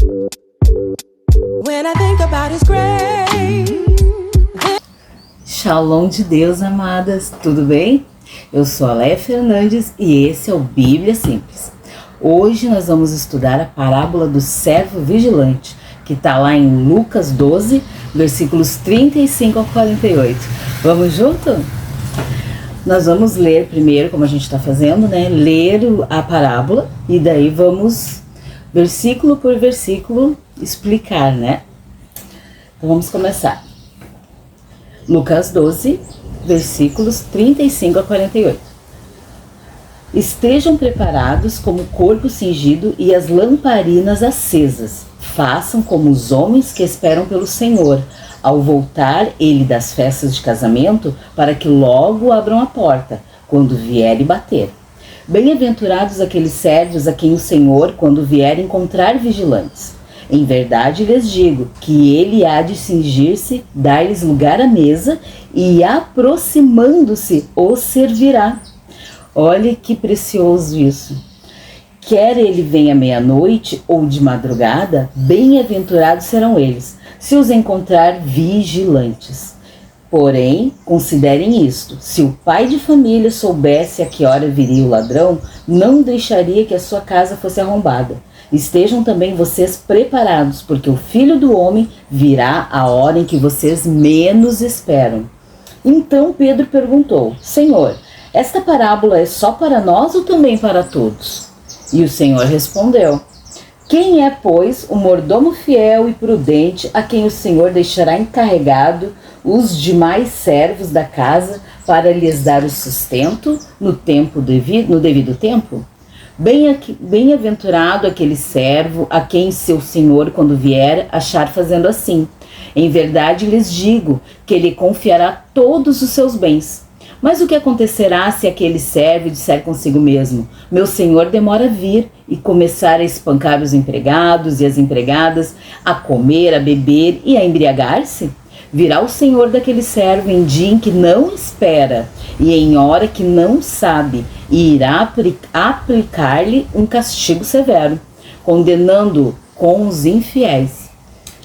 When I think about His grace. Shalom de Deus, amadas, tudo bem? Eu sou a Léa Fernandes e esse é o Bíblia Simples. Hoje nós vamos estudar a parábola do servo vigilante, que está lá em Lucas 12, versículos 35 a 48. Vamos junto? Nós vamos ler primeiro, como a gente está fazendo, né? Ler a parábola e daí vamos, versículo por versículo, explicar, né? Então vamos começar. Lucas 12, versículos 35 a 48. Estejam preparados como o corpo cingido e as lamparinas acesas. Façam como os homens que esperam pelo Senhor, ao voltar ele das festas de casamento, para que logo abram a porta, quando vier e bater. Bem-aventurados aqueles servos a quem o Senhor, quando vier, encontrar vigilantes. Em verdade lhes digo que ele há de cingir-se, dar-lhes lugar à mesa e, aproximando-se, os servirá. Olha que precioso isso. Quer ele venha meia-noite ou de madrugada, bem-aventurados serão eles, se os encontrar vigilantes. Porém, considerem isto: se o pai de família soubesse a que hora viria o ladrão, não deixaria que a sua casa fosse arrombada. Estejam também vocês preparados, porque o Filho do Homem virá a hora em que vocês menos esperam. Então Pedro perguntou: Senhor, esta parábola é só para nós ou também para todos? E o Senhor respondeu: Quem é, pois, o mordomo fiel e prudente a quem o Senhor deixará encarregado os demais servos da casa para lhes dar o sustento no devido tempo? Bem-aventurado aquele servo a quem seu senhor, quando vier, achar fazendo assim. Em verdade lhes digo que ele confiará todos os seus bens. Mas o que acontecerá se aquele servo disser consigo mesmo: meu senhor demora a vir, e começar a espancar os empregados e as empregadas, a comer, a beber e a embriagar-se? Virá o senhor daquele servo em dia em que não espera e em hora que não sabe, e irá aplicar-lhe um castigo severo, condenando-o com os infiéis.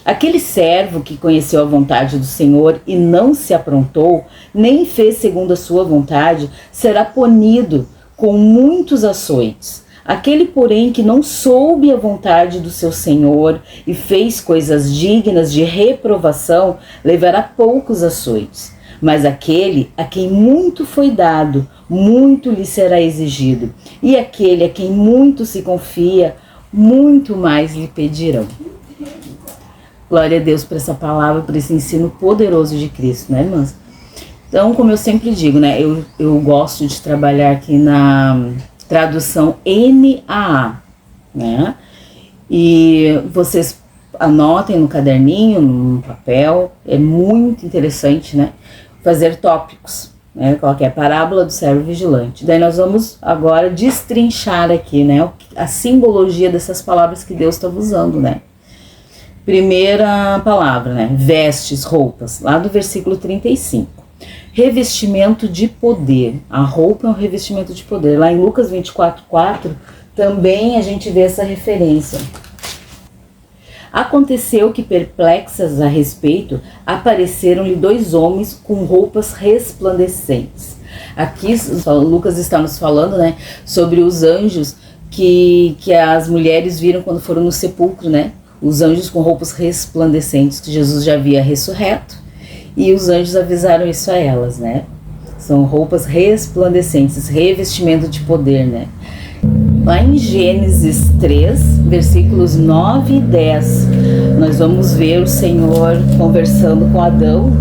Aquele servo que conheceu a vontade do Senhor e não se aprontou, nem fez segundo a sua vontade, será punido com muitos açoites. Aquele, porém, que não soube a vontade do seu Senhor e fez coisas dignas de reprovação, levará poucos açoites. Mas aquele a quem muito foi dado, muito lhe será exigido. E aquele a quem muito se confia, muito mais lhe pedirão. Glória a Deus por essa palavra, por esse ensino poderoso de Cristo, né, irmãs? Então, como eu sempre digo, né, eu gosto de trabalhar aqui na tradução NAA, né? E vocês anotem no caderninho, no papel, é muito interessante, né? Fazer tópicos, né? Qualquer parábola do servo vigilante. Daí nós vamos agora destrinchar aqui, né? A simbologia dessas palavras que Deus estava usando, né? Primeira palavra, né? Vestes, roupas, lá do versículo 35. Revestimento de poder. A roupa é um revestimento de poder. Lá em Lucas 24:4 também a gente vê essa referência. Aconteceu que, perplexas a respeito, apareceram-lhe 2 homens com roupas resplandecentes. Aqui Lucas está nos falando, né, sobre os anjos que as mulheres viram quando foram no sepulcro, né? Os anjos com roupas resplandecentes, que Jesus já havia ressurreto. E os anjos avisaram isso a elas, né? São roupas resplandecentes, revestimento de poder, né? Lá em Gênesis 3, versículos 9 e 10, nós vamos ver o Senhor conversando com Adão,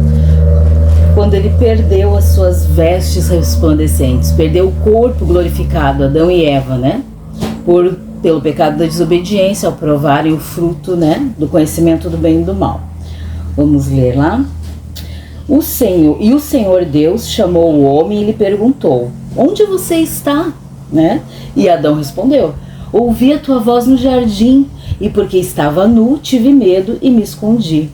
quando ele perdeu as suas vestes resplandecentes, perdeu o corpo glorificado, Adão e Eva, né? Pelo pecado da desobediência, ao provarem o fruto, né, do conhecimento do bem e do mal. Vamos ler lá. O Senhor Deus chamou o homem e lhe perguntou: onde você está? Né? E Adão respondeu: ouvi a tua voz no jardim, e porque estava nu, tive medo e me escondi.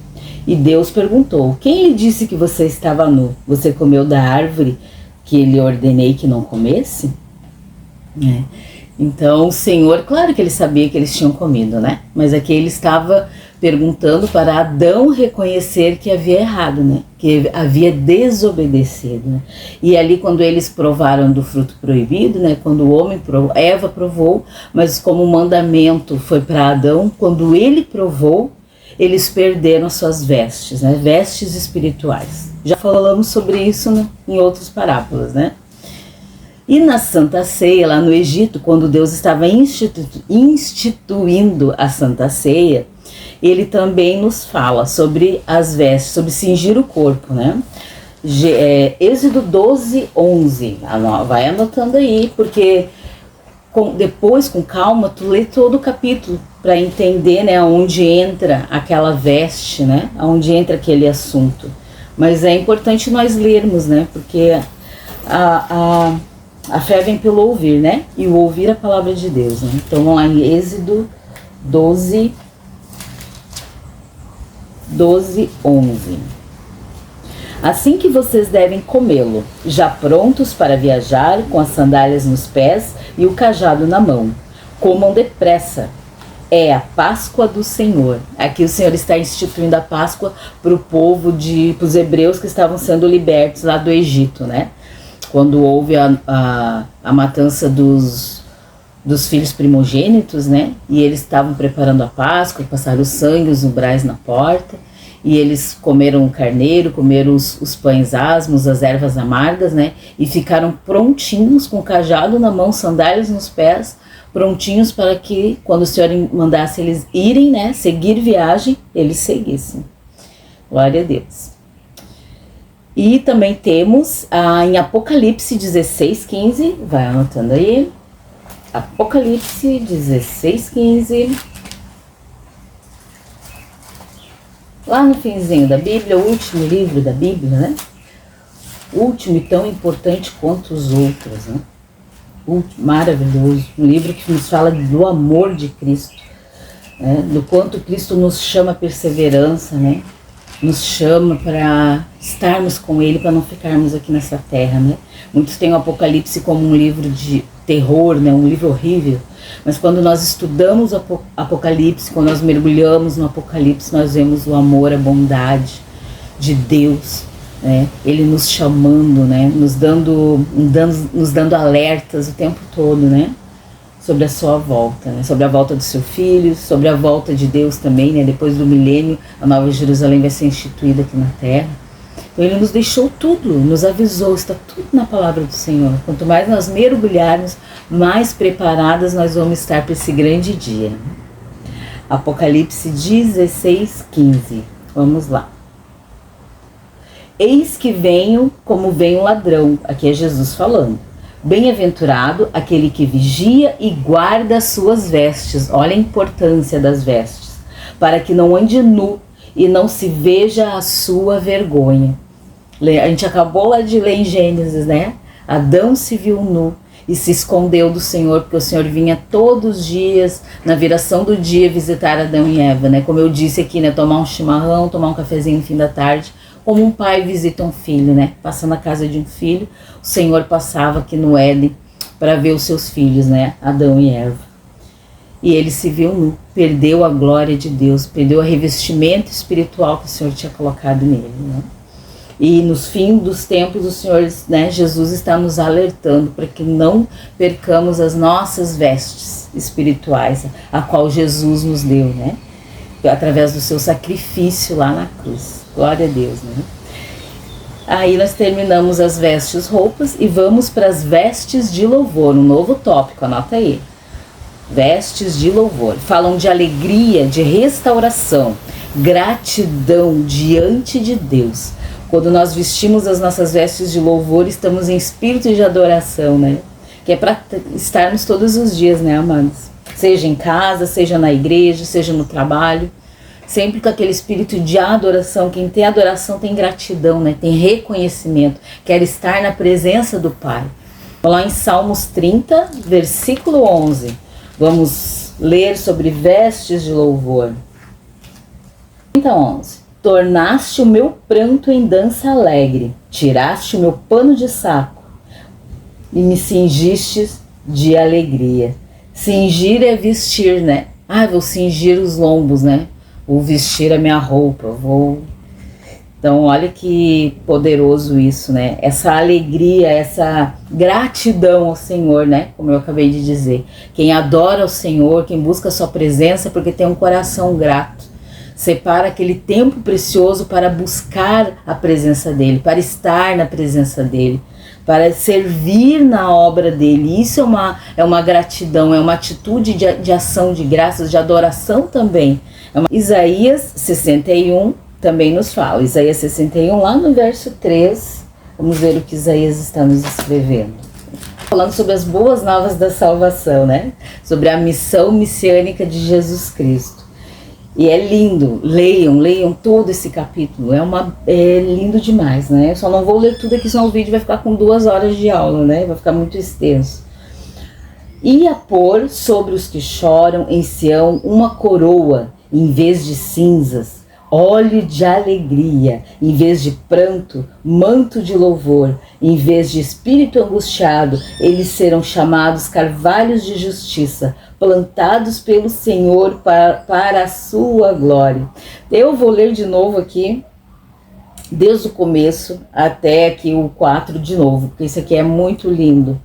E Deus perguntou: quem lhe disse que você estava nu? Você comeu da árvore que lhe ordenei que não comesse? Então o Senhor, claro que ele sabia que eles tinham comido, né? Mas aqui ele estava perguntando para Adão reconhecer que havia errado, né? Que havia desobedecido, né? E ali quando eles provaram do fruto proibido, né? Quando o homem provou, Eva provou, mas como o mandamento foi para Adão, quando ele provou, eles perderam as suas vestes, né? Vestes espirituais. Já falamos sobre isso, né? Em outras parábolas, né? E na Santa Ceia, lá no Egito, quando Deus estava instituindo a Santa Ceia, ele também nos fala sobre as vestes, sobre cingir o corpo, né? Êxodo 12, 11. Vai anotando aí, porque depois, com calma, tu lê todo o capítulo para entender, né, onde entra aquela veste, né? Onde entra aquele assunto. Mas é importante nós lermos, né? Porque a fé vem pelo ouvir, né? E o ouvir a palavra de Deus, né? Então vamos lá em Êxodo 12, 11. Assim que vocês devem comê-lo, já prontos para viajar, com as sandálias nos pés e o cajado na mão. Comam depressa. É a Páscoa do Senhor. Aqui o Senhor está instituindo a Páscoa para o povo, para os hebreus que estavam sendo libertos lá do Egito, né? Quando houve a matança dos filhos primogênitos, né? E eles estavam preparando a Páscoa, passaram o sangue, os umbrais na porta, e eles comeram o carneiro, comeram os pães asmos, as ervas amargas, né? E ficaram prontinhos, com o cajado na mão, sandálias nos pés, prontinhos para que, quando o Senhor mandasse eles irem, né? Seguir viagem, eles seguissem. Glória a Deus. E também temos em Apocalipse 16, 15, vai anotando aí, Apocalipse 16, 15, lá no finzinho da Bíblia, o último livro da Bíblia, né? O último e tão importante quanto os outros, né? Maravilhoso, um livro que nos fala do amor de Cristo, né? Do quanto Cristo nos chama a perseverança, né? Nos chama para estarmos com Ele, para não ficarmos aqui nessa terra, né? Muitos têm o Apocalipse como um livro de terror, né? Um livro horrível. Mas quando nós estudamos o Apocalipse, quando nós mergulhamos no Apocalipse, nós vemos o amor, a bondade de Deus, né? Ele nos chamando, né? Nos dando alertas o tempo todo, né? Sobre a sua volta, né? Sobre a volta do seu filho, sobre a volta de Deus também, né? Depois do milênio, a Nova Jerusalém vai ser instituída aqui na terra. Então ele nos deixou tudo, nos avisou, está tudo na palavra do Senhor. Quanto mais nós mergulharmos, mais preparadas nós vamos estar para esse grande dia. Apocalipse 16, 15. Vamos lá. Eis que venho como vem um ladrão. Aqui é Jesus falando. Bem-aventurado aquele que vigia e guarda as suas vestes. Olha a importância das vestes. Para que não ande nu e não se veja a sua vergonha. A gente acabou lá de ler em Gênesis, né? Adão se viu nu e se escondeu do Senhor, porque o Senhor vinha todos os dias, na viração do dia, visitar Adão e Eva, né? Como eu disse aqui, né? Tomar um chimarrão, tomar um cafezinho no fim da tarde, como um pai visita um filho, né? Passando na casa de um filho, o Senhor passava aqui no Éden para ver os seus filhos, né? Adão e Eva. E ele se viu nu, perdeu a glória de Deus, perdeu o revestimento espiritual que o Senhor tinha colocado nele, né? E nos fins dos tempos, o Senhor, né, Jesus está nos alertando para que não percamos as nossas vestes espirituais, a qual Jesus nos deu, né? Através do seu sacrifício lá na cruz. Glória a Deus, né? Aí nós terminamos as vestes, roupas, e vamos para as vestes de louvor, um novo tópico, anota aí. Vestes de louvor. Falam de alegria, de restauração, gratidão diante de Deus. Quando nós vestimos as nossas vestes de louvor, estamos em espírito de adoração, né? Que é para estarmos todos os dias, né, amados? Seja em casa, seja na igreja, seja no trabalho. Sempre com aquele espírito de adoração. Quem tem adoração tem gratidão, né? Tem reconhecimento. Quer estar na presença do Pai. Vamos lá em Salmos 30, versículo 11. Vamos ler sobre vestes de louvor. 30, 11. Tornaste o meu pranto em dança alegre, tiraste o meu pano de saco e me cingistes de alegria. Cingir é vestir, né? Ah, vou cingir os lombos, né? Vou vestir a minha roupa, vou... Então, olha que poderoso isso, né? Essa alegria, essa gratidão ao Senhor, né? Como eu acabei de dizer. Quem adora o Senhor, quem busca a sua presença, porque tem um coração grato. Separa aquele tempo precioso para buscar a presença dEle, para estar na presença dEle, para servir na obra dEle. Isso é uma gratidão, é uma atitude de ação de graças, de adoração também. Isaías 61 também nos fala. Isaías 61, lá no verso 3, vamos ver o que Isaías está nos escrevendo. Falando sobre as boas novas da salvação, né? Sobre a missão messiânica de Jesus Cristo. E é lindo, leiam todo esse capítulo, é lindo demais, né? Eu só não vou ler tudo aqui, senão o vídeo vai ficar com 2 horas de aula, né? Vai ficar muito extenso. E a pôr sobre os que choram em Sião uma coroa em vez de cinzas, óleo de alegria em vez de pranto, manto de louvor, em vez de espírito angustiado, eles serão chamados carvalhos de justiça, plantados pelo Senhor para a sua glória. Eu vou ler de novo aqui, desde o começo até aqui o 4 de novo, porque isso aqui é muito lindo.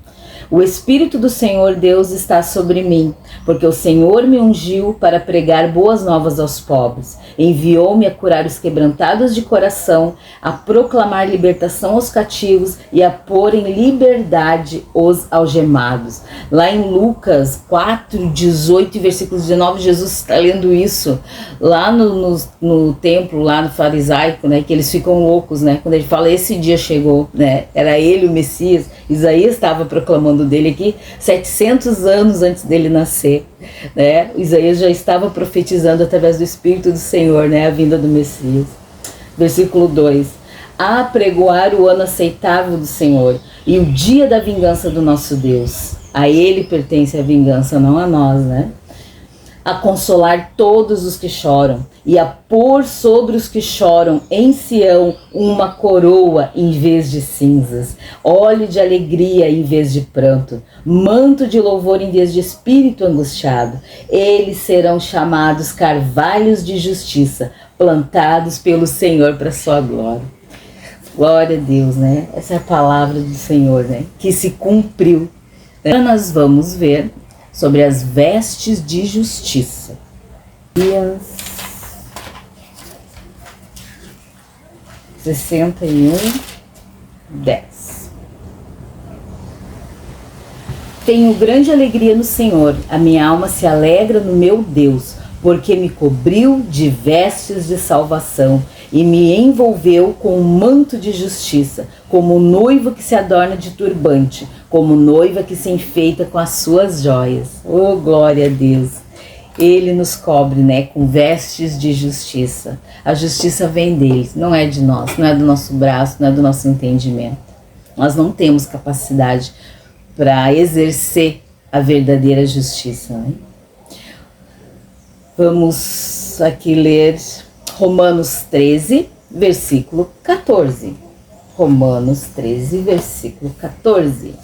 O Espírito do Senhor Deus está sobre mim, porque o Senhor me ungiu para pregar boas novas aos pobres. Enviou-me a curar os quebrantados de coração, a proclamar libertação aos cativos e a pôr em liberdade os algemados. Lá em Lucas 4, 18 e versículos 19, Jesus está lendo isso lá no templo, lá no farisaico, né, que eles ficam loucos, né, quando ele fala esse dia chegou, né, era ele o Messias. Isaías estava proclamando dele aqui 700 anos antes dele nascer, né? Isaías já estava profetizando através do Espírito do Senhor, né, a vinda do Messias. Versículo 2: a apregoar o ano aceitável do Senhor e o dia da vingança do nosso Deus. A ele pertence a vingança, não a nós, né? A consolar todos os que choram e a pôr sobre os que choram em Sião uma coroa em vez de cinzas, óleo de alegria em vez de pranto, manto de louvor em vez de espírito angustiado. Eles serão chamados carvalhos de justiça, plantados pelo Senhor para sua glória. Glória a Deus, né? Essa é a palavra do Senhor, né? Que se cumpriu. Agora nós vamos ver sobre as vestes de justiça. 61, 10. Tenho grande alegria no Senhor, a minha alma se alegra no meu Deus, porque me cobriu de vestes de salvação e me envolveu com um manto de justiça, como noiva que se adorna de turbante, como noiva que se enfeita com as suas joias. Oh, glória a Deus! Ele nos cobre, né, com vestes de justiça. A justiça vem dele, não é de nós, não é do nosso braço, não é do nosso entendimento. Nós não temos capacidade para exercer a verdadeira justiça, né? Vamos aqui ler Romanos 13, versículo 14. Romanos 13, versículo 14.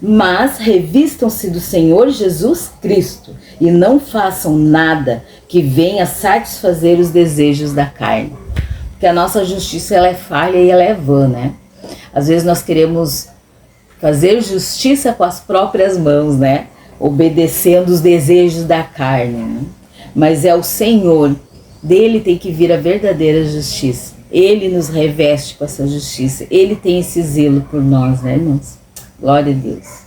Mas revistam-se do Senhor Jesus Cristo e não façam nada que venha satisfazer os desejos da carne. Porque a nossa justiça, ela é falha e ela é vã, né? Às vezes nós queremos fazer justiça com as próprias mãos, né? Obedecendo os desejos da carne, né? Mas é o Senhor, dele tem que vir a verdadeira justiça. Ele nos reveste com essa justiça. Ele tem esse zelo por nós, né, irmãos? Glória a Deus.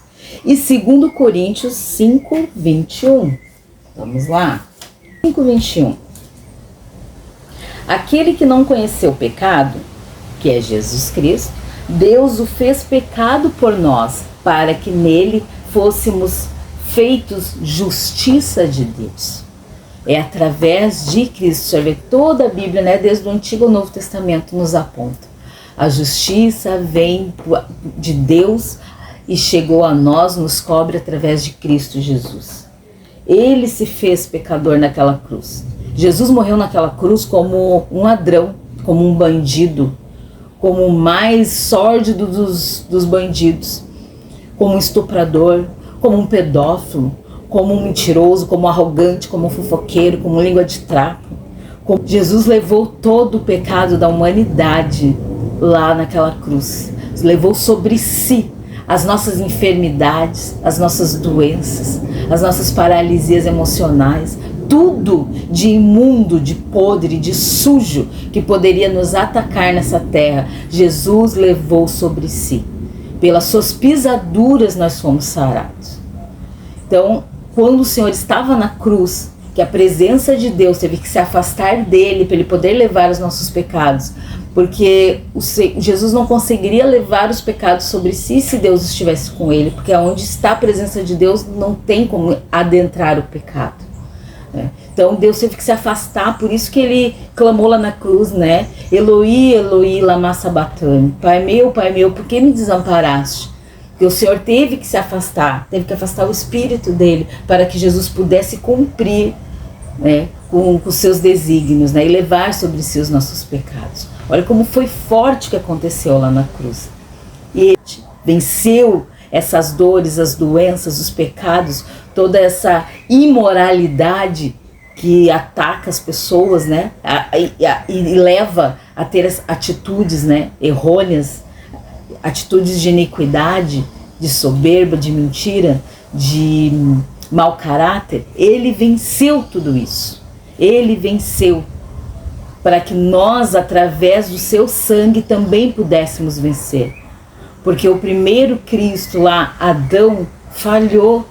E 2 Coríntios 5, 21. Vamos lá. 5, 21. Aquele que não conheceu o pecado, que é Jesus Cristo, Deus o fez pecado por nós, para que nele fôssemos feitos justiça de Deus. É através de Cristo. Você vê toda a Bíblia, né, desde o Antigo ao Novo Testamento, nos aponta. A justiça vem de Deus e chegou a nós, nos cobre através de Cristo Jesus. Ele se fez pecador naquela cruz. Jesus morreu naquela cruz como um ladrão, como um bandido, como o mais sórdido dos bandidos, como um estuprador, como um pedófilo, como um mentiroso, como um arrogante, como um fofoqueiro, como um língua de trapo. Jesus levou todo o pecado da humanidade lá naquela cruz. Levou sobre si as nossas enfermidades, as nossas doenças, as nossas paralisias emocionais, tudo de imundo, de podre, de sujo que poderia nos atacar nessa terra. Jesus levou sobre si. Pelas suas pisaduras nós fomos sarados. Então, quando o Senhor estava na cruz, que a presença de Deus teve que se afastar dele para ele poder levar os nossos pecados, porque Jesus não conseguiria levar os pecados sobre si se Deus estivesse com ele, porque onde está a presença de Deus não tem como adentrar o pecado. Então Deus teve que se afastar, por isso que ele clamou lá na cruz, né? Eloi, Eloi, lama sabachthani. Pai meu, por que me desamparaste? Porque o Senhor teve que se afastar, teve que afastar o Espírito dele, para que Jesus pudesse cumprir, né, com os seus desígnios, né, e levar sobre si os nossos pecados. Olha como foi forte o que aconteceu lá na cruz. E ele venceu essas dores, as doenças, os pecados, toda essa imoralidade que ataca as pessoas, né, e leva a ter as atitudes, né, errôneas, atitudes de iniquidade, de soberba, de mentira, de mau caráter. Ele venceu tudo isso. Ele venceu para que nós, através do seu sangue, também pudéssemos vencer. Porque o primeiro Cristo lá, Adão, falhou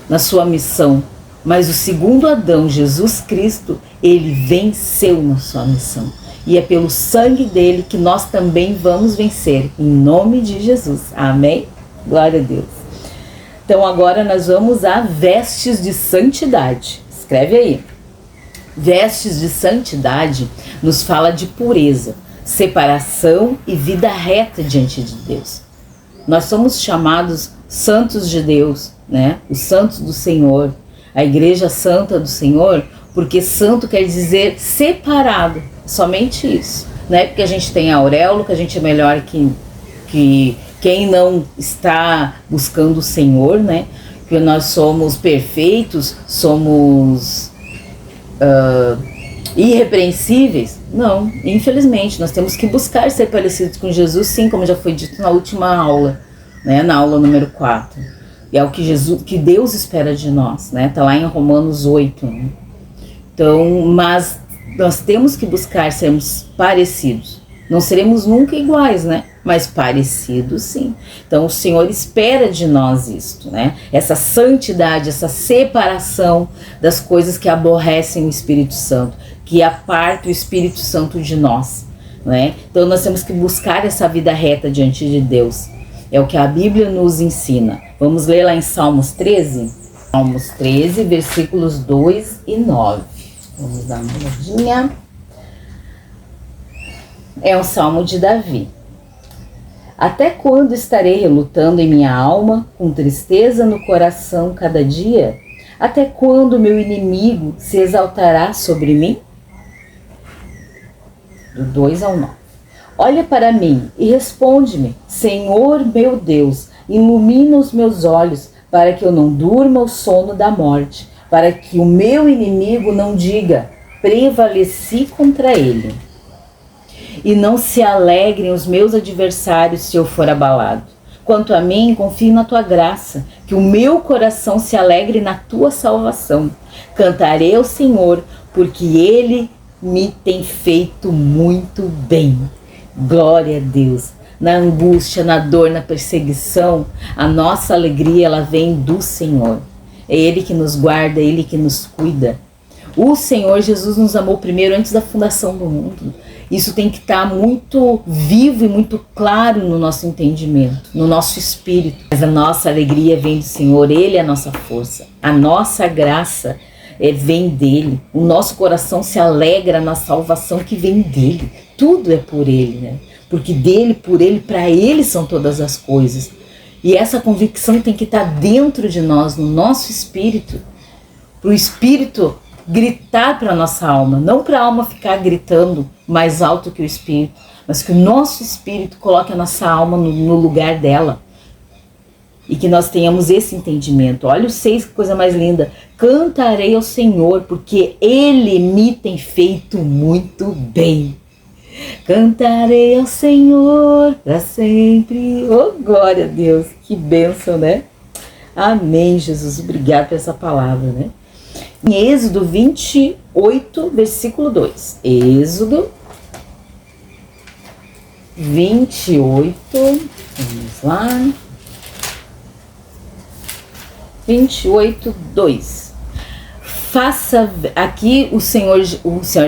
na sua missão. Mas o segundo Adão, Jesus Cristo, ele venceu na sua missão. E é pelo sangue dele que nós também vamos vencer, em nome de Jesus. Amém? Glória a Deus. Então agora nós vamos a vestes de santidade. Escreve aí. Vestes de santidade nos fala de pureza, separação e vida reta diante de Deus. Nós somos chamados santos de Deus, né? Os santos do Senhor, a igreja santa do Senhor, porque santo quer dizer separado. Somente isso, né? Porque a gente tem a auréola, que a gente é melhor que quem não está buscando o Senhor, né? Que nós somos perfeitos, somos irrepreensíveis. Não, infelizmente, nós temos que buscar ser parecidos com Jesus, sim, como já foi dito na última aula, né? Na aula número 4. E é o que Deus espera de nós, né? Tá lá em Romanos 8. Né? Então, mas nós temos que buscar sermos parecidos. Não seremos nunca iguais, né? Mas parecidos, sim. Então, o Senhor espera de nós isto, né? Essa santidade, essa separação das coisas que aborrecem o Espírito Santo, que aparta o Espírito Santo de nós, né? Então, nós temos que buscar essa vida reta diante de Deus. É o que a Bíblia nos ensina. Vamos ler lá em Salmos 13? Salmos 13, versículos 2 e 9. Vamos dar uma olhadinha. É um salmo de Davi. Até quando estarei relutando em minha alma, com tristeza no coração cada dia? Até quando meu inimigo se exaltará sobre mim? Do 2 ao 9. Olha para mim e responde-me, Senhor meu Deus, ilumina os meus olhos, para que eu não durma o sono da morte, para que o meu inimigo não diga, prevaleci contra ele. E não se alegrem os meus adversários se eu for abalado. Quanto a mim, confio na tua graça, que o meu coração se alegre na tua salvação. Cantarei ao Senhor, porque ele me tem feito muito bem. Glória a Deus. Na angústia, na dor, na perseguição, a nossa alegria ela vem do Senhor. É Ele que nos guarda, é Ele que nos cuida. O Senhor Jesus nos amou primeiro antes da fundação do mundo. Isso tem que estar muito vivo e muito claro no nosso entendimento, no nosso espírito. Mas a nossa alegria vem do Senhor, Ele é a nossa força. A nossa graça vem dEle. O nosso coração se alegra na salvação que vem dEle. Tudo é por Ele, né? Porque dEle, por Ele, para Ele são todas as coisas. E essa convicção tem que estar dentro de nós, no nosso espírito, para o espírito gritar para a nossa alma, não para a alma ficar gritando mais alto que o espírito, mas que o nosso espírito coloque a nossa alma no lugar dela. E que nós tenhamos esse entendimento. Olha o 6, que coisa mais linda. Cantarei ao Senhor, porque Ele me tem feito muito bem. Cantarei ao Senhor para sempre. Oh, glória a Deus. Que bênção, né? Amém, Jesus. Obrigado por essa palavra, né? Em Êxodo 28, versículo 2. Êxodo 28. Vamos lá. 28, 2. Faça, aqui o Senhor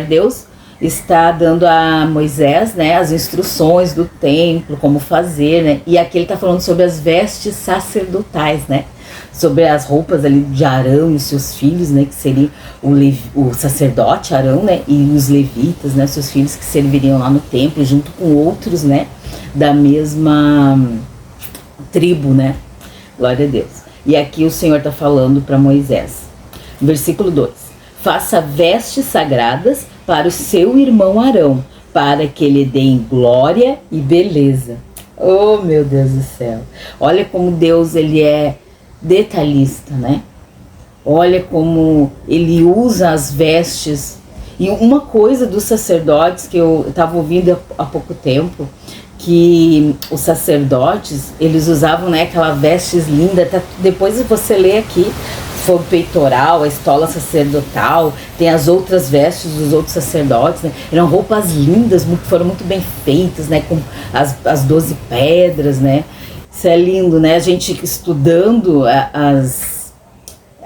Deus está dando a Moisés, né, as instruções do templo, como fazer, né, e aqui ele está falando sobre as vestes sacerdotais, né, sobre as roupas ali de Arão e os seus filhos, né, que seria o sacerdote Arão, né, e os levitas, né, seus filhos que serviriam lá no templo, junto com outros, né, da mesma tribo, né, glória a Deus. E aqui o Senhor está falando para Moisés. Versículo 2. Faça vestes sagradas para o seu irmão Arão, para que ele dê em glória e beleza. Oh, meu Deus do céu. Olha como Deus, ele é detalhista, né? Olha como ele usa as vestes. E uma coisa dos sacerdotes que eu estava ouvindo há pouco tempo, que os sacerdotes, eles usavam, né, aquela vestes linda, até depois você lê aqui, foi o peitoral, a estola sacerdotal, tem as outras vestes dos outros sacerdotes, né, eram roupas lindas, foram muito bem feitas, né, com as 12 pedras, né, isso é lindo, né, a gente estudando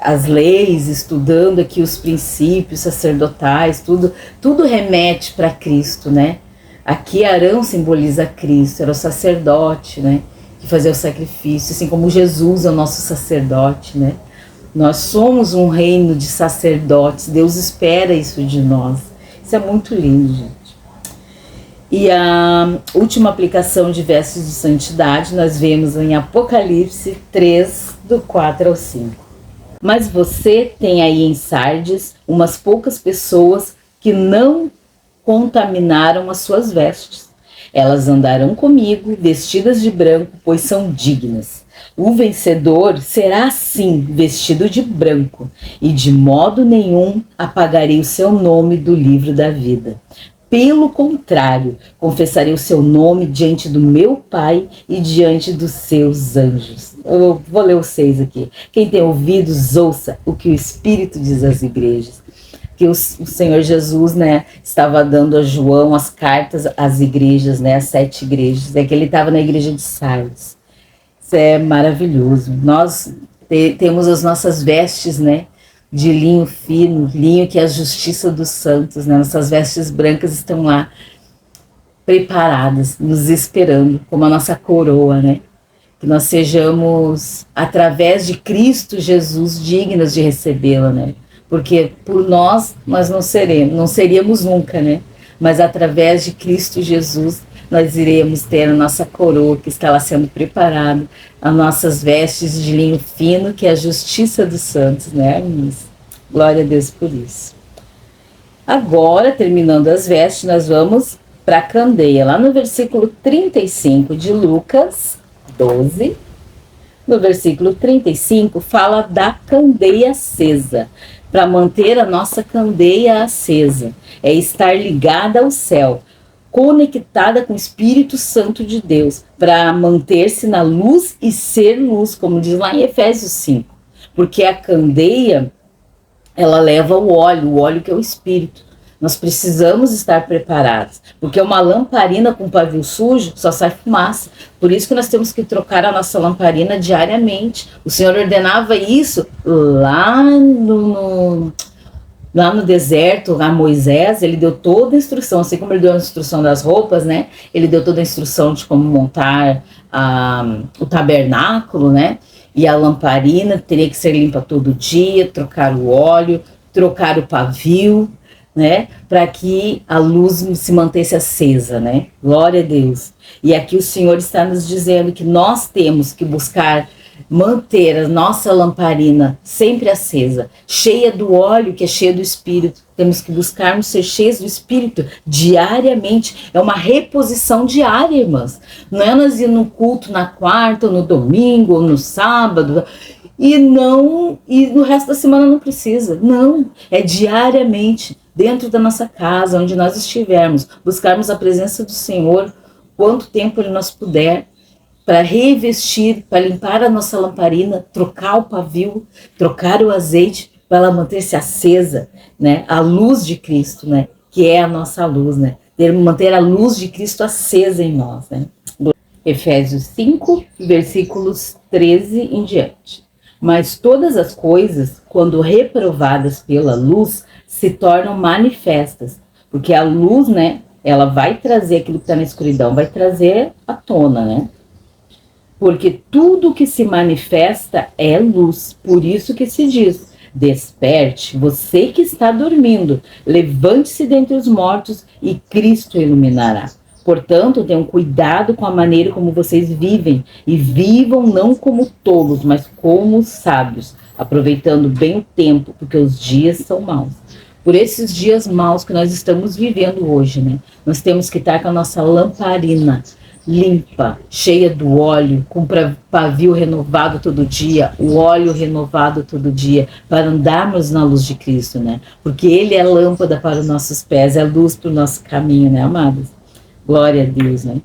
as leis, estudando aqui os princípios sacerdotais, tudo remete para Cristo, né. Aqui Arão simboliza Cristo, era o sacerdote, né, que fazia o sacrifício, assim como Jesus é o nosso sacerdote, né. Nós somos um reino de sacerdotes, Deus espera isso de nós. Isso é muito lindo, gente. E a última aplicação de vestes de santidade nós vemos em Apocalipse 3, do 4 ao 5. Mas você tem aí em Sardes umas poucas pessoas que não contaminaram as suas vestes. Elas andarão comigo, vestidas de branco, pois são dignas. O vencedor será assim, vestido de branco, e de modo nenhum apagarei o seu nome do livro da vida. Pelo contrário, confessarei o seu nome diante do meu Pai e diante dos seus anjos. Eu vou ler os 6 aqui. Quem tem ouvidos, ouça o que o Espírito diz às igrejas. Que o Senhor Jesus, né, estava dando a João as cartas às igrejas, né, às 7 igrejas, é que ele estava na igreja de Sardes. Isso é maravilhoso. Nós temos as nossas vestes, né, de linho fino, linho que é a justiça dos santos, né, nossas vestes brancas estão lá preparadas, nos esperando, como a nossa coroa, né, que nós sejamos, através de Cristo Jesus, dignas de recebê-la, né, porque por nós não seríamos nunca, né? Mas através de Cristo Jesus, nós iremos ter a nossa coroa que está lá sendo preparada, as nossas vestes de linho fino, que é a justiça dos santos, né, irmãos? Glória a Deus por isso. Agora, terminando as vestes, nós vamos para a candeia, lá no versículo 35 de Lucas 12. No versículo 35, fala da candeia acesa. Para manter a nossa candeia acesa, é estar ligada ao céu, conectada com o Espírito Santo de Deus, para manter-se na luz e ser luz, como diz lá em Efésios 5. Porque a candeia, ela leva o óleo que é o Espírito. Nós precisamos estar preparados, porque uma lamparina com pavio sujo só sai fumaça. Por isso que nós temos que trocar a nossa lamparina diariamente. O Senhor ordenava isso lá no deserto, a Moisés. Ele deu toda a instrução, assim como ele deu a instrução das roupas, né? Ele deu toda a instrução de como montar o tabernáculo, né? E a lamparina teria que ser limpa todo dia, trocar o óleo, trocar o pavio, né, para que a luz se mantesse acesa, né, glória a Deus. E aqui o Senhor está nos dizendo que nós temos que buscar manter a nossa lamparina sempre acesa, cheia do óleo que é cheio do Espírito. Temos que buscarmos ser cheios do Espírito diariamente. É uma reposição diária, irmãs. Não é nós ir no culto na quarta, ou no domingo, ou no sábado, e no resto da semana não precisa. Não, é diariamente, dentro da nossa casa, onde nós estivermos, buscarmos a presença do Senhor, quanto tempo Ele nos puder, para revestir, para limpar a nossa lamparina, trocar o pavio, trocar o azeite, para ela manter-se acesa, né? A luz de Cristo, né? Que é a nossa luz, né? Manter a luz de Cristo acesa em nós, né? Efésios 5, versículos 13 em diante. Mas todas as coisas, quando reprovadas pela luz, se tornam manifestas, porque a luz, né? Ela vai trazer aquilo que está na escuridão, vai trazer à tona, né? Porque tudo que se manifesta é luz. Por isso que se diz: desperte, você que está dormindo, levante-se dentre os mortos e Cristo iluminará. Portanto, tenham cuidado com a maneira como vocês vivem, e vivam não como tolos, mas como sábios, aproveitando bem o tempo, porque os dias são maus. Por esses dias maus que nós estamos vivendo hoje, né? Nós temos que estar com a nossa lamparina limpa, cheia do óleo, com pavio renovado todo dia, o óleo renovado todo dia, para andarmos na luz de Cristo, né? Porque Ele é lâmpada para os nossos pés, é luz para o nosso caminho, né, amados? Glória a Deus, né?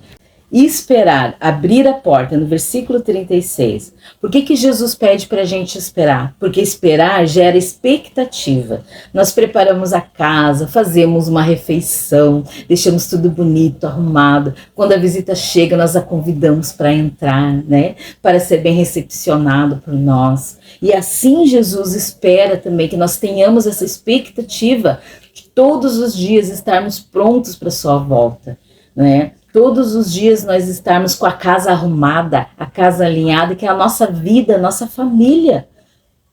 E esperar, abrir a porta, no versículo 36. Por que Jesus pede para a gente esperar? Porque esperar gera expectativa. Nós preparamos a casa, fazemos uma refeição, deixamos tudo bonito, arrumado. Quando a visita chega, nós a convidamos para entrar, né? Para ser bem recepcionado por nós. E assim Jesus espera também que nós tenhamos essa expectativa de todos os dias estarmos prontos para a sua volta, né? Todos os dias nós estarmos com a casa arrumada, a casa alinhada, que é a nossa vida, a nossa família,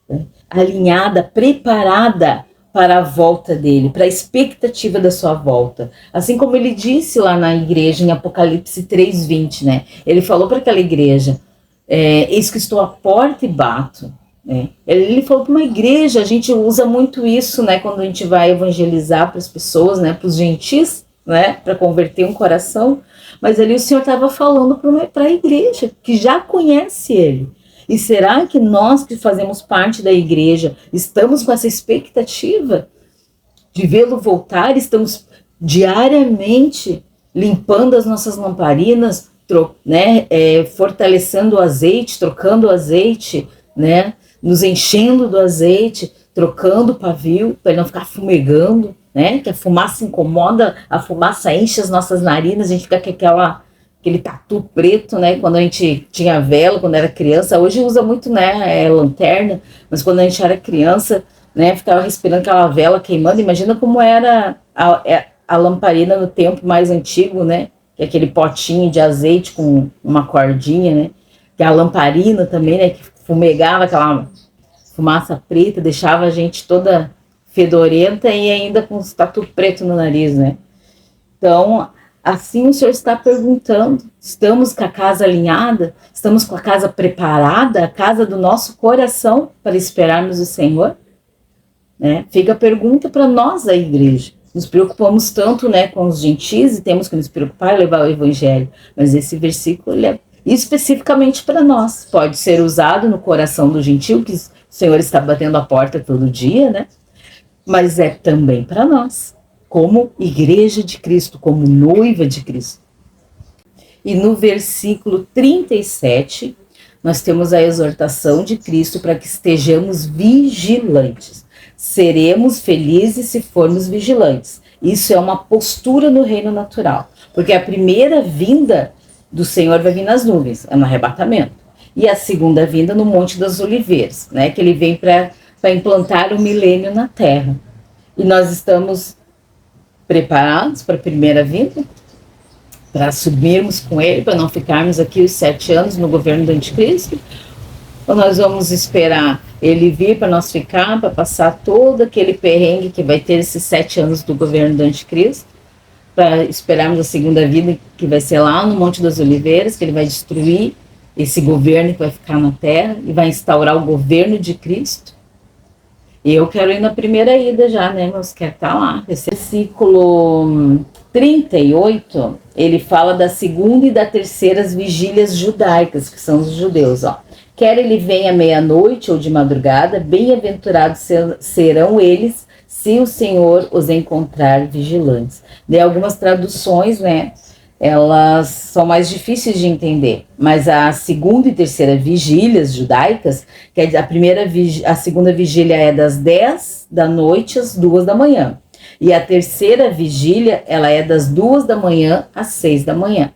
né? Alinhada, preparada para a volta dele, para a expectativa da sua volta. Assim como ele disse lá na igreja, em Apocalipse 3:20, né? Ele falou para aquela igreja, eis que estou à porta e bato. Né? Ele falou para uma igreja, a gente usa muito isso, né? Quando a gente vai evangelizar para as pessoas, né? Para os gentis, né, para converter um coração, mas ali o Senhor estava falando para a igreja, que já conhece Ele. E será que nós que fazemos parte da igreja, estamos com essa expectativa de vê-lo voltar? Estamos diariamente limpando as nossas lamparinas, né, fortalecendo o azeite, trocando o azeite, né, nos enchendo do azeite, trocando o pavio, para ele não ficar fumegando, né? Que a fumaça incomoda, a fumaça enche as nossas narinas, a gente fica com aquele tatu preto, né? Quando a gente tinha vela, quando era criança, hoje usa muito, né? Lanterna, mas quando a gente era criança, né? Ficava respirando aquela vela queimando. Imagina como era a lamparina no tempo mais antigo, né? Que é aquele potinho de azeite com uma cordinha, né? Que a lamparina também, né? Que fumegava aquela fumaça preta, deixava a gente toda fedorenta e ainda com os tatu preto no nariz, né? Então, assim o Senhor está perguntando, estamos com a casa alinhada? Estamos com a casa preparada? A casa do nosso coração para esperarmos o Senhor? Né? Fica a pergunta para nós, a igreja. Nos preocupamos tanto, né, com os gentis e temos que nos preocupar e levar o evangelho. Mas esse versículo ele é especificamente para nós. Pode ser usado no coração do gentil, que o Senhor está batendo a porta todo dia, né? Mas é também para nós, como igreja de Cristo, como noiva de Cristo. E no versículo 37, nós temos a exortação de Cristo para que estejamos vigilantes. Seremos felizes se formos vigilantes. Isso é uma postura no reino natural, porque a primeira vinda do Senhor vai vir nas nuvens, é no arrebatamento. E a segunda vinda no Monte das Oliveiras, né, que ele vem para implantar o milênio na Terra. E nós estamos preparados para a primeira vinda? Para subirmos com ele, para não ficarmos aqui os 7 anos no governo do anticristo? Ou nós vamos esperar ele vir para nós ficar, para passar todo aquele perrengue que vai ter esses 7 anos do governo do anticristo? Para esperarmos a segunda vida, que vai ser lá no Monte das Oliveiras, que ele vai destruir esse governo que vai ficar na terra e vai instaurar o governo de Cristo. E eu quero ir na primeira ida já, né, meus? Quero estar lá. Esse versículo 38, ele fala da segunda e da terceira vigílias judaicas, que são os judeus, ó. Quer ele venha meia-noite ou de madrugada, bem-aventurados serão eles, se o Senhor os encontrar vigilantes. De algumas traduções, né, elas são mais difíceis de entender, mas a segunda e terceira vigílias judaicas, que a segunda vigília é das 10 da noite às 2 da manhã, e a terceira vigília, ela é das 2 da manhã às 6 da manhã.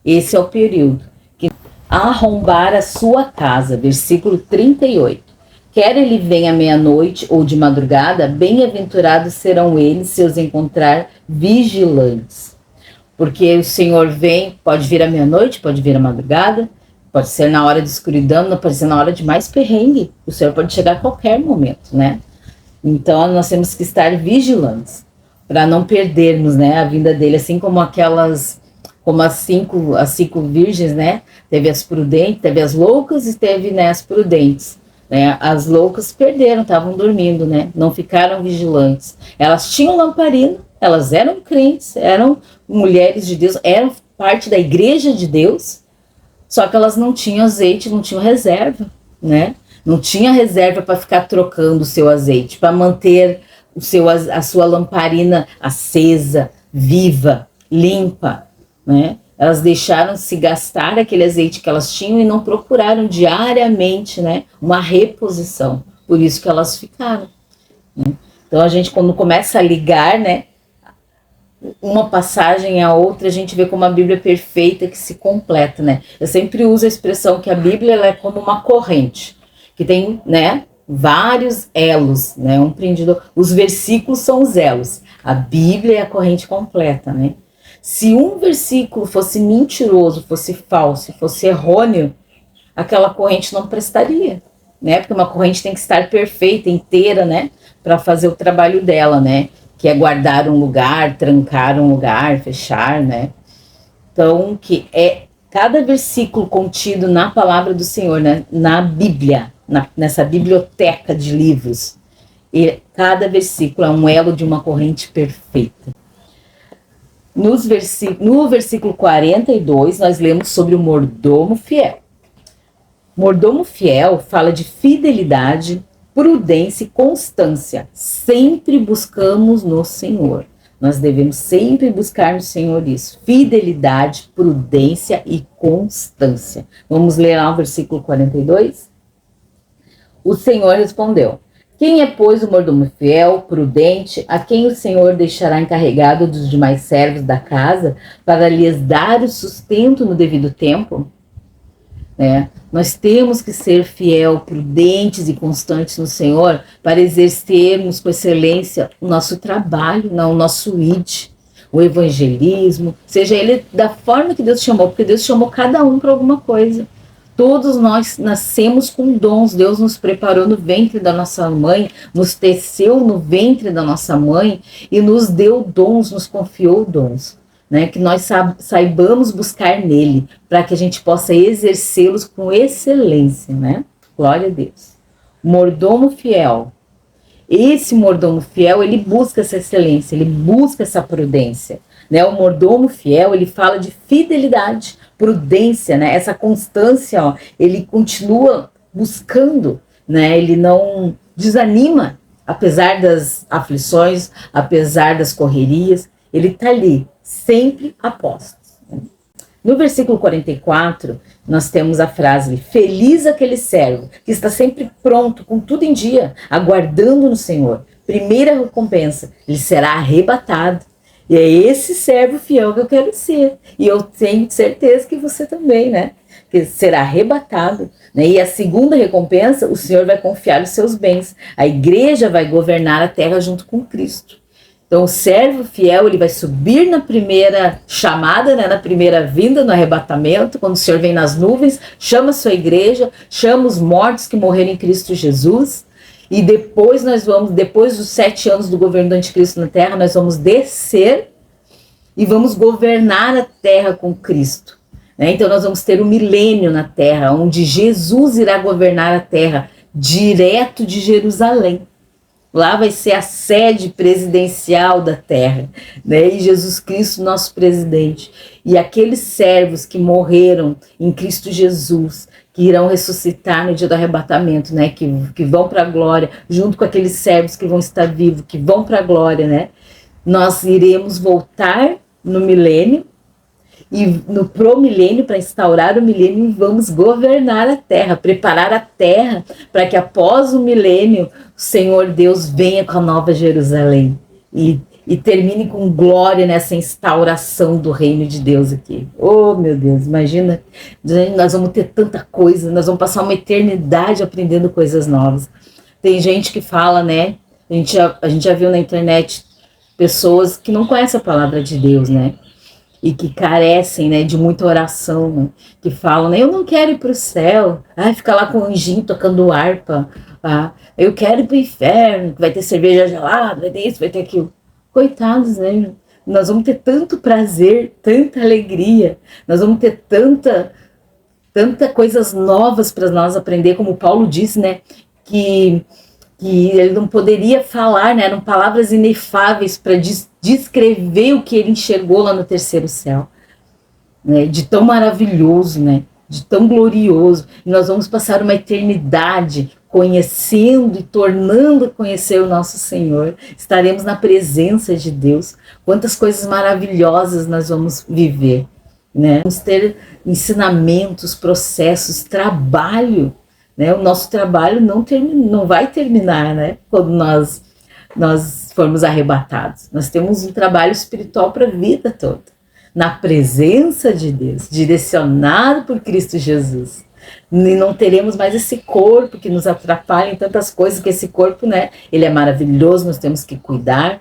Esse é o período que arrombar a sua casa, versículo 38. Quer ele venha meia-noite ou de madrugada, bem-aventurados serão eles se os encontrar vigilantes. Porque o Senhor vem, pode vir à meia-noite, pode vir à madrugada, pode ser na hora de escuridão, pode ser na hora de mais perrengue. O Senhor pode chegar a qualquer momento, né? Então, nós temos que estar vigilantes para não perdermos, né, a vinda dele, assim como as cinco virgens, né? Teve as prudentes, teve as loucas e teve, né, as prudentes. Né? As loucas perderam, estavam dormindo, né? Não ficaram vigilantes. Elas tinham lamparina, elas eram crentes, eram mulheres de Deus, eram parte da igreja de Deus, só que elas não tinham azeite, não tinham reserva, né? Não tinha reserva para ficar trocando o seu azeite, para manter a sua lamparina acesa, viva, limpa, né? Elas deixaram se gastar aquele azeite que elas tinham e não procuraram diariamente, né, uma reposição. Por isso que elas ficaram. Né? Então a gente, quando começa a ligar, né, uma passagem à outra, a gente vê como a Bíblia é perfeita, que se completa, né? Eu sempre uso a expressão que a Bíblia ela é como uma corrente, que tem, né, vários elos, né, um prendido. Os versículos são os elos. A Bíblia é a corrente completa, né? Se um versículo fosse mentiroso, fosse falso, fosse errôneo, aquela corrente não prestaria, né? Porque uma corrente tem que estar perfeita, inteira, né? Para fazer o trabalho dela, né? Que é guardar um lugar, trancar um lugar, fechar, né? Então, que é cada versículo contido na palavra do Senhor, né? Na Bíblia, nessa biblioteca de livros, e cada versículo é um elo de uma corrente perfeita. No versículo 42, nós lemos sobre o mordomo fiel. Mordomo fiel fala de fidelidade, prudência e constância. Sempre buscamos no Senhor. Nós devemos sempre buscar no Senhor isso. Fidelidade, prudência e constância. Vamos ler lá o versículo 42? O Senhor respondeu: quem é, pois, o mordomo fiel, prudente, a quem o Senhor deixará encarregado dos demais servos da casa, para lhes dar o sustento no devido tempo? Nós temos que ser fiel, prudentes e constantes no Senhor, para exercermos com excelência o nosso trabalho, o nosso ID, o evangelismo, seja ele da forma que Deus chamou, porque Deus chamou cada um para alguma coisa. Todos nós nascemos com dons. Deus nos preparou no ventre da nossa mãe, nos teceu no ventre da nossa mãe e nos deu dons, nos confiou dons, né? Que nós saibamos buscar nele, para que a gente possa exercê-los com excelência, né? Glória a Deus. Mordomo fiel. Esse mordomo fiel, ele busca essa excelência, ele busca essa prudência, né? O mordomo fiel, ele fala de fidelidade, prudência, né? Essa constância, ó, ele continua buscando, né? Ele não desanima, apesar das aflições, apesar das correrias, ele está ali, sempre a postos. No versículo 44, nós temos a frase: feliz aquele servo que está sempre pronto, com tudo em dia, aguardando no Senhor. Primeira recompensa, ele será arrebatado. E é esse servo fiel que eu quero ser. E eu tenho certeza que você também, né? Que será arrebatado. Né? E a segunda recompensa, o Senhor vai confiar os seus bens. A igreja vai governar a terra junto com Cristo. Então o servo fiel, ele vai subir na primeira chamada, né? Na primeira vinda, no arrebatamento, quando o Senhor vem nas nuvens, chama a sua igreja, chama os mortos que morreram em Cristo Jesus. E depois depois dos 7 anos do governo do anticristo na terra, nós vamos descer e vamos governar a terra com Cristo. né? Então nós vamos ter um milênio na terra, onde Jesus irá governar a terra, direto de Jerusalém. Lá vai ser a sede presidencial da terra, né? E Jesus Cristo, nosso presidente. E aqueles servos que morreram em Cristo Jesus, que irão ressuscitar no dia do arrebatamento, né? Que vão para a glória, junto com aqueles servos que vão estar vivos, que vão para a glória, né? Nós iremos voltar no milênio, e no promilênio, para instaurar o milênio, vamos governar a terra, preparar a terra para que após o milênio o Senhor Deus venha com a nova Jerusalém e termine com glória nessa instauração do reino de Deus aqui. Oh, meu Deus, imagina, nós vamos ter tanta coisa, nós vamos passar uma eternidade aprendendo coisas novas. Tem gente que fala, né, a gente já viu na internet pessoas que não conhecem a palavra de Deus, né, e que carecem, né, de muita oração, né, que falam, né, eu não quero ir para o céu, ficar lá com o anjinho tocando harpa, eu quero ir para o inferno, que vai ter cerveja gelada, vai ter isso, vai ter aquilo. Coitados, né, nós vamos ter tanto prazer, tanta alegria, nós vamos ter tanta coisas novas para nós aprender, como Paulo disse, né, que ele não poderia falar, né, eram palavras inefáveis para descrever o que ele enxergou lá no terceiro céu, né, de tão maravilhoso, né, de tão glorioso. E nós vamos passar uma eternidade conhecendo e tornando a conhecer o nosso Senhor. Estaremos na presença de Deus. Quantas coisas maravilhosas nós vamos viver, né? Vamos ter ensinamentos, processos, trabalho, né? O nosso trabalho não vai terminar, né, quando nós formos arrebatados. Nós temos um trabalho espiritual para a vida toda, na presença de Deus, direcionado por Cristo Jesus. E não teremos mais esse corpo que nos atrapalha em tantas coisas, que esse corpo, né, ele é maravilhoso, nós temos que cuidar,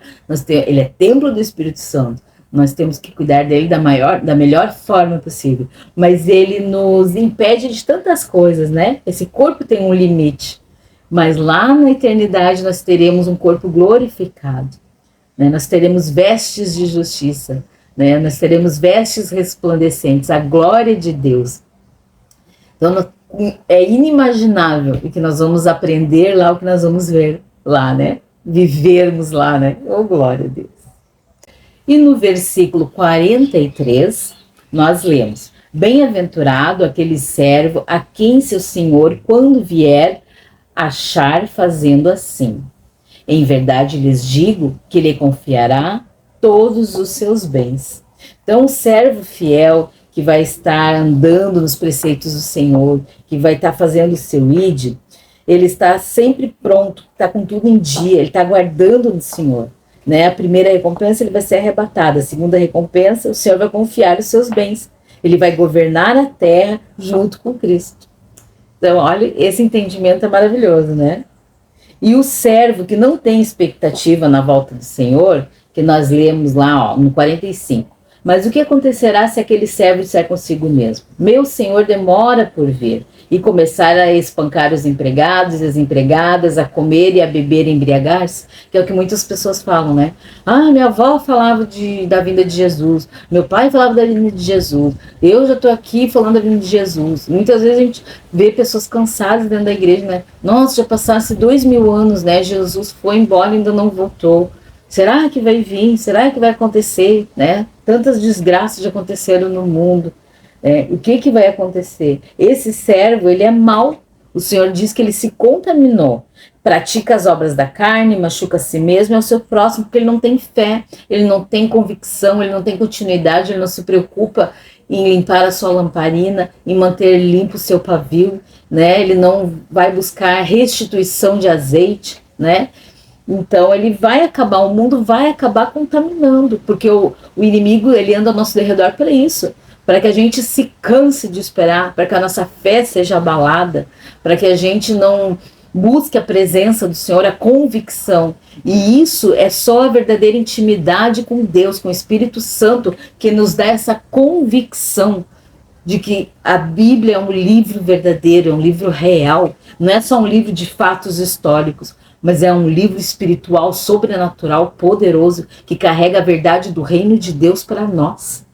ele é templo do Espírito Santo, nós temos que cuidar dele da melhor forma possível, mas ele nos impede de tantas coisas, né? Esse corpo tem um limite, mas lá na eternidade nós teremos um corpo glorificado, né? Nós teremos vestes de justiça, né? Nós teremos vestes resplandecentes, a glória de Deus. Então é inimaginável o que nós vamos aprender lá, o que nós vamos ver lá, né? Vivermos lá, né? Oh, glória a Deus. E no versículo 43, nós lemos: bem-aventurado aquele servo a quem seu senhor, quando vier, achar fazendo assim. Em verdade lhes digo que lhe confiará todos os seus bens. Então, o servo fiel que vai estar andando nos preceitos do Senhor, que vai estar fazendo o seu id, ele está sempre pronto, está com tudo em dia, ele está aguardando no Senhor, né? A primeira recompensa ele vai ser arrebatado, a segunda recompensa o Senhor vai confiar os seus bens, ele vai governar a terra junto com Cristo. Então, olha, esse entendimento é maravilhoso, né? E o servo que não tem expectativa na volta do Senhor, que nós lemos lá, no 45, mas o que acontecerá se aquele servo disser consigo mesmo: meu senhor demora por vir, e começar a espancar os empregados e as empregadas, a comer e a beber e embriagar-se? Que é o que muitas pessoas falam, né? Minha avó falava da vinda de Jesus, meu pai falava da vinda de Jesus, eu já estou aqui falando da vinda de Jesus. Muitas vezes a gente vê pessoas cansadas dentro da igreja, né? Nossa, já passasse 2000 anos, né? Jesus foi embora e ainda não voltou. Será que vai vir? Será que vai acontecer, né? Tantas desgraças já aconteceram no mundo. O que vai acontecer? Esse servo, ele é mau. O Senhor diz que ele se contaminou. Pratica as obras da carne, machuca a si mesmo e ao seu próximo, porque ele não tem fé, ele não tem convicção, ele não tem continuidade, ele não se preocupa em limpar a sua lamparina, em manter limpo o seu pavio, né? Ele não vai buscar restituição de azeite, né? Então ele vai acabar, o mundo vai acabar contaminando, porque o inimigo, ele anda ao nosso derredor para isso, para que a gente se canse de esperar, para que a nossa fé seja abalada, para que a gente não busque a presença do Senhor, a convicção. E isso é só a verdadeira intimidade com Deus, com o Espírito Santo, que nos dá essa convicção de que a Bíblia é um livro verdadeiro, é um livro real, não é só um livro de fatos históricos, mas é um livro espiritual, sobrenatural, poderoso, que carrega a verdade do reino de Deus para nós.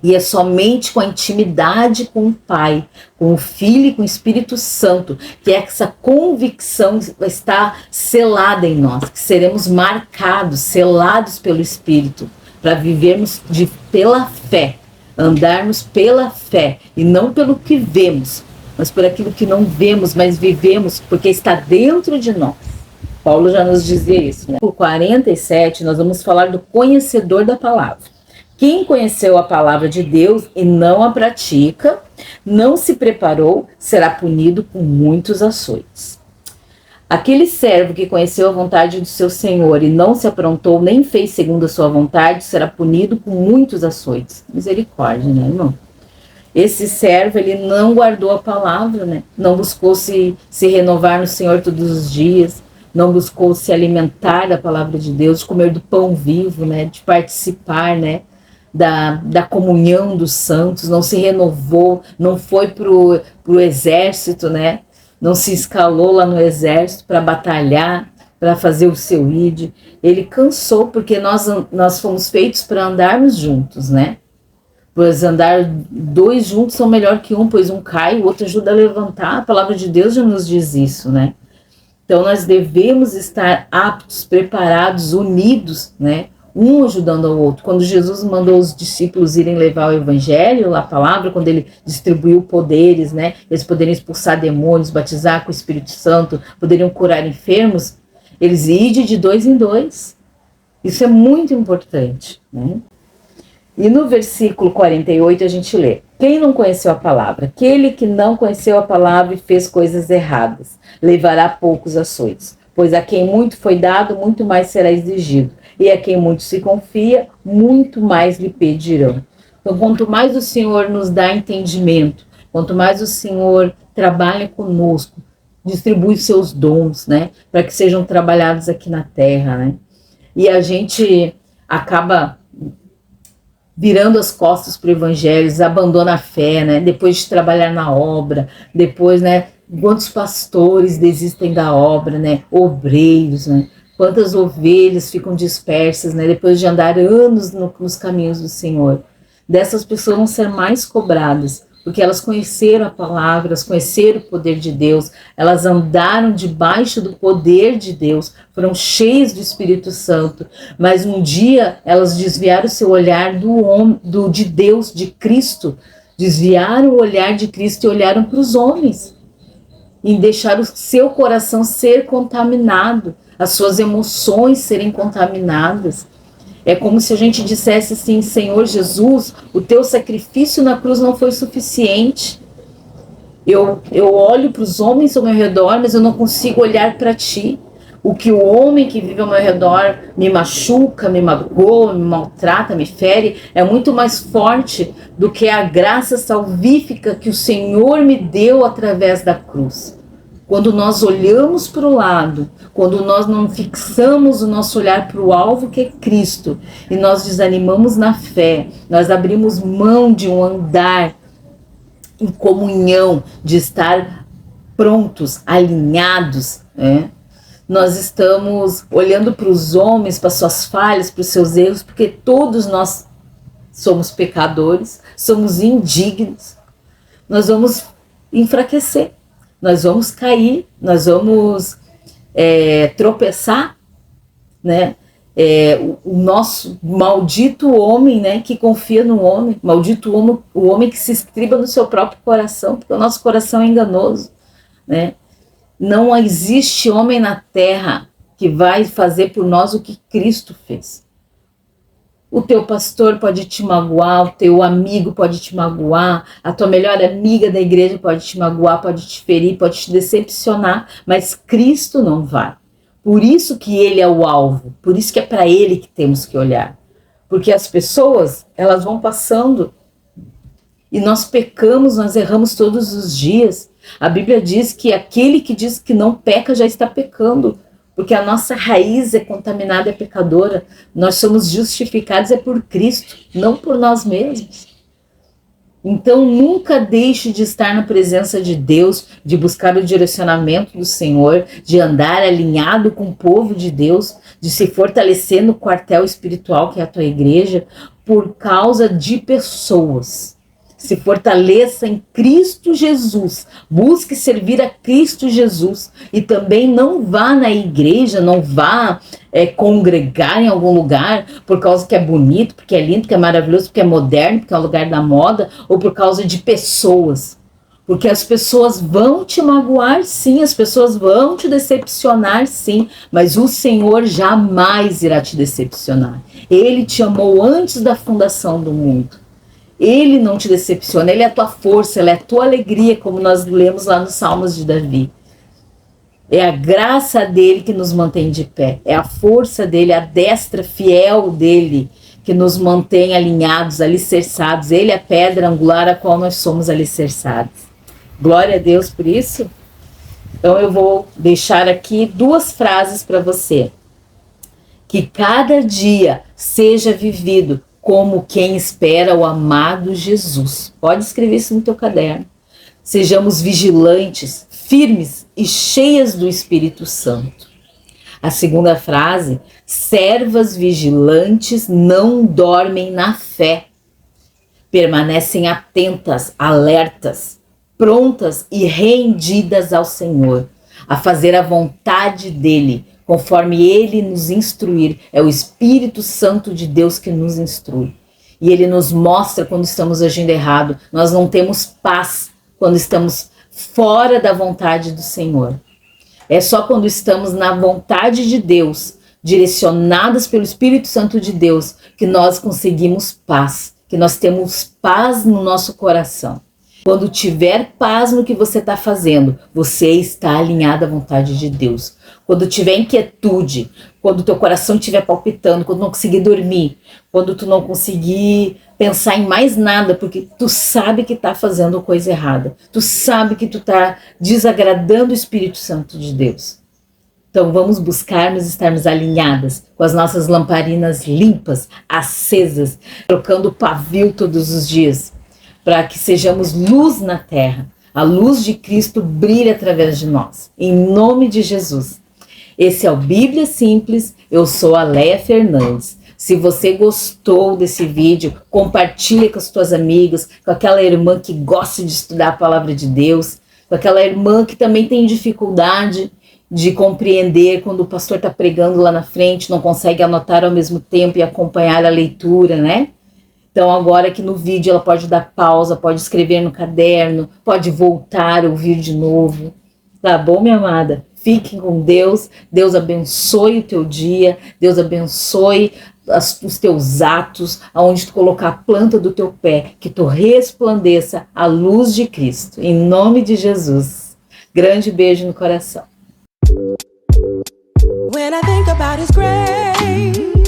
E é somente com a intimidade com o Pai, com o Filho e com o Espírito Santo, que essa convicção está selada em nós, que seremos marcados, selados pelo Espírito, para vivermos pela fé, andarmos pela fé, e não pelo que vemos, mas por aquilo que não vemos, mas vivemos, porque está dentro de nós. Paulo já nos dizia isso, né? Por 47, nós vamos falar do conhecedor da palavra. Quem conheceu a palavra de Deus e não a pratica, não se preparou, será punido com muitos açoites. Aquele servo que conheceu a vontade do seu senhor e não se aprontou, nem fez segundo a sua vontade, será punido com muitos açoites. Misericórdia, né, irmão? Esse servo, ele não guardou a palavra, né? Não buscou se renovar no Senhor todos os dias, não buscou se alimentar da palavra de Deus, de comer do pão vivo, né? De participar, né? Da comunhão dos santos, não se renovou, não foi pro exército, né? Não se escalou lá no exército para batalhar, para fazer o seu ID. Ele cansou, porque nós fomos feitos para andarmos juntos, né? Pois andar dois juntos são melhor que um, pois um cai, o outro ajuda a levantar. A palavra de Deus já nos diz isso, né? Então nós devemos estar aptos, preparados, unidos, né? Um ajudando ao outro. Quando Jesus mandou os discípulos irem levar o evangelho, a palavra, quando ele distribuiu poderes, né? Eles poderiam expulsar demônios, batizar com o Espírito Santo, poderiam curar enfermos, eles idem de 2 em 2. Isso é muito importante, né? E no versículo 48 a gente lê: quem não conheceu a palavra? Aquele que não conheceu a palavra e fez coisas erradas, levará poucos açoites. Pois a quem muito foi dado, muito mais será exigido. E a quem muito se confia, muito mais lhe pedirão. Então, quanto mais o Senhor nos dá entendimento, quanto mais o Senhor trabalha conosco, distribui seus dons, né? Para que sejam trabalhados aqui na terra, né? E a gente acaba virando as costas para o evangelho, abandona a fé, né? Depois de trabalhar na obra, depois, né? Quantos pastores desistem da obra, né? Obreiros, né? Quantas ovelhas ficam dispersas, né? Depois de andar anos nos caminhos do Senhor. Dessas pessoas vão ser mais cobradas, porque elas conheceram a palavra, elas conheceram o poder de Deus, elas andaram debaixo do poder de Deus, foram cheias do Espírito Santo, mas um dia elas desviaram o seu olhar de Deus, de Cristo, desviaram o olhar de Cristo e olharam para os homens, e deixaram o seu coração ser contaminado, as suas emoções serem contaminadas. É como se a gente dissesse assim: Senhor Jesus, o teu sacrifício na cruz não foi suficiente. Eu olho para os homens ao meu redor, mas eu não consigo olhar para ti. O que o homem que vive ao meu redor me machuca, me magoa, me maltrata, me fere, é muito mais forte do que a graça salvífica que o Senhor me deu através da cruz. Quando nós olhamos para o lado, quando nós não fixamos o nosso olhar para o alvo que é Cristo, e nós desanimamos na fé, nós abrimos mão de um andar em comunhão, de estar prontos, alinhados, né? Nós estamos olhando para os homens, para suas falhas, para os seus erros, porque todos nós somos pecadores, somos indignos, nós vamos enfraquecer. Nós vamos cair, nós vamos tropeçar, né? O nosso maldito homem, né, que confia no homem, maldito o homem que se estriba no seu próprio coração, porque o nosso coração é enganoso, né? Não existe homem na terra que vai fazer por nós o que Cristo fez. O teu pastor pode te magoar, o teu amigo pode te magoar, a tua melhor amiga da igreja pode te magoar, pode te ferir, pode te decepcionar, mas Cristo não vai. Por isso que ele é o alvo, por isso que é para ele que temos que olhar. Porque as pessoas, elas vão passando e nós pecamos, nós erramos todos os dias. A Bíblia diz que aquele que diz que não peca já está pecando. Porque a nossa raiz é contaminada, é pecadora. Nós somos justificados por Cristo, não por nós mesmos. Então nunca deixe de estar na presença de Deus, de buscar o direcionamento do Senhor, de andar alinhado com o povo de Deus, de se fortalecer no quartel espiritual que é a tua igreja, por causa de pessoas. Se fortaleça em Cristo Jesus, busque servir a Cristo Jesus e também não vá na igreja, não vá congregar em algum lugar por causa que é bonito, porque é lindo, porque é maravilhoso, porque é moderno, porque é um lugar da moda, ou por causa de pessoas. Porque as pessoas vão te magoar, sim, as pessoas vão te decepcionar, sim, mas o Senhor jamais irá te decepcionar. Ele te amou antes da fundação do mundo. Ele não te decepciona, Ele é a tua força, Ele é a tua alegria, como nós lemos lá nos Salmos de Davi. É a graça dele que nos mantém de pé, é a força dele, a destra fiel dele, que nos mantém alinhados, alicerçados. Ele é a pedra angular a qual nós somos alicerçados. Glória a Deus por isso. Então eu vou deixar aqui 2 frases para você. Que cada dia seja vivido como quem espera o amado Jesus. Pode escrever isso no teu caderno. Sejamos vigilantes, firmes e cheias do Espírito Santo. A segunda frase, servas vigilantes não dormem na fé. Permanecem atentas, alertas, prontas e rendidas ao Senhor, a fazer a vontade dEle, conforme Ele nos instruir. É o Espírito Santo de Deus que nos instrui. E Ele nos mostra quando estamos agindo errado. Nós não temos paz quando estamos fora da vontade do Senhor. É só quando estamos na vontade de Deus, direcionadas pelo Espírito Santo de Deus, que nós conseguimos paz, que nós temos paz no nosso coração. Quando tiver paz no que você está fazendo, você está alinhado à vontade de Deus. Quando tiver inquietude, quando teu coração estiver palpitando, quando não conseguir dormir, quando tu não conseguir pensar em mais nada, porque tu sabe que está fazendo coisa errada. Tu sabe que tu está desagradando o Espírito Santo de Deus. Então vamos buscarmos estarmos alinhadas, com as nossas lamparinas limpas, acesas, trocando pavio todos os dias, para que sejamos luz na terra. A luz de Cristo brilha através de nós. Em nome de Jesus. Esse é o Bíblia Simples. Eu sou a Leia Fernandes. Se você gostou desse vídeo, compartilhe com as tuas amigas, com aquela irmã que gosta de estudar a palavra de Deus, com aquela irmã que também tem dificuldade de compreender quando o pastor está pregando lá na frente, não consegue anotar ao mesmo tempo e acompanhar a leitura, né? Então agora aqui no vídeo ela pode dar pausa, pode escrever no caderno, pode voltar, ouvir de novo. Tá bom, minha amada? Fiquem com Deus. Deus abençoe o teu dia. Deus abençoe os teus atos, aonde tu colocar a planta do teu pé, que tu resplandeça a luz de Cristo. Em nome de Jesus. Grande beijo no coração. When I think about His grace.